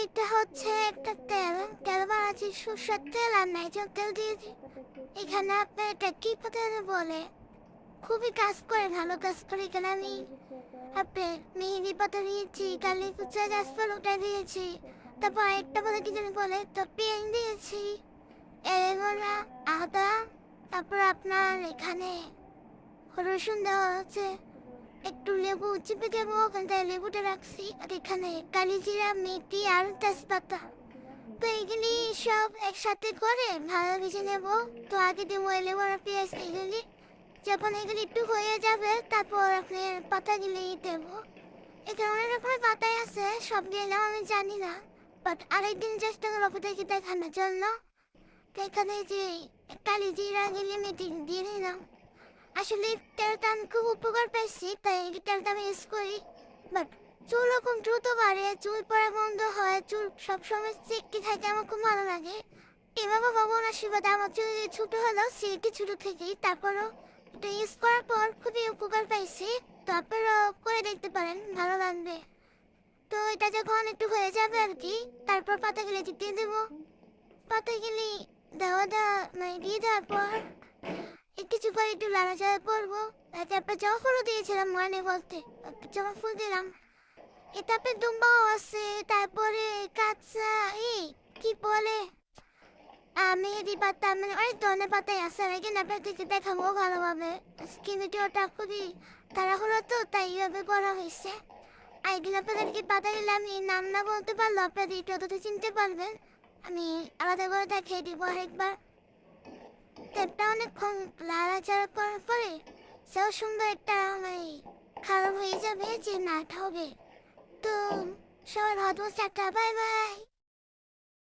এটা হচ্ছে একটা তেল। তেল বানাচ্ছি সরষের তেল আর নারকেল তেল দিয়েছি। এখানে আপনার এটা কি তেল বলে, খুবই কাজ করে, ভালো কাজ করে। এখানে আমি আপনার মেহেদি পাতা দিয়েছি, কালি কুচা গাছপালা ওটা দিয়েছি। তারপর একটা বলে কি জানি বলে, তো পেঁয়াজ দিয়েছি, এগুলা, আদা, তারপর আপনার এখানে রসুন দেওয়া হচ্ছে, একটু লেবু চিপে দেবো, ওখান থেকে লেবুটা রাখছি, আর এখানে কালি জিরা, মেথি আর তেজপাতা। তো এগুলি সব একসাথে করে ভালো ভেজে নেব। তো আগে দেবো লেবু আর পেঁয়াজ এগুলি। যখন এগুলি একটু হয়ে যাবে তারপর আপনার পাতাগুলি দেবো। এখানে অনেক রকমের পাতাই আছে, সব দিলাম আমি জানি না, বাট আরেকদিন চেষ্টা করবো আপনাদেরকে দেখানোর জন্য। তো এখানে যে কালি জিরা গেলে মেথি দিয়ে দিলাম। আসলে তেলটা আমি খুব উপকার পাইছি, তাই এই তেলটা আমি ইউজ করি। বাট চুল খুব দ্রুত বাড়ে, চুল পড়া বন্ধ হয়, চুল সবসময় চিকটি থাকে, আমার খুব ভালো লাগে। এভাবে ভগবান আশীর্বাদে আমার চুল ছোট হলো সিটি ছোট থেকেই। তারপরও এটা ইউজ করার পর খুবই উপকার পাইছি। তো আপনারাও করে দেখতে পারেন, ভালো লাগবে। তো এটা যখন একটু হয়ে যাবে আর কি, তারপর পাতাগুলি দিয়ে দেবো। পাতাগুলি মানে দিয়ে দেওয়ার পর কিছু করে একটু লাড়াচাড়া করবো। তারপর জবা ফুলও দিয়েছিলাম মানে বলতে, জবা ফুল দিলাম। এটাপে দুম্বাও আছে, তারপরে কাঁচা এই কি বলে মেহেদি পাতা, মানে অনেক ধরনের পাতাই আছে। আর একদিন আপনাদেরকে দেখাবো ভালোভাবে। আজকে ভিডিওটা খুবই তাড়াহুড়ো, তো তাই এইভাবে করা হয়েছে। আর একদিন আপনাদেরকে পাতা দিলে আমি নাম না বলতে পারলো আপনাদের একটু অত চিনতে পারবেন। আমি আলাদা করে দেখিয়ে দিব আরেকবার। তেলটা অনেকক্ষণ লাড়াচাড়া করার পরে সেও সুন্দর একটা মানে খারাপ হয়ে যাবে যে নাট হবে। তো সবার হট একটা বাই বাই।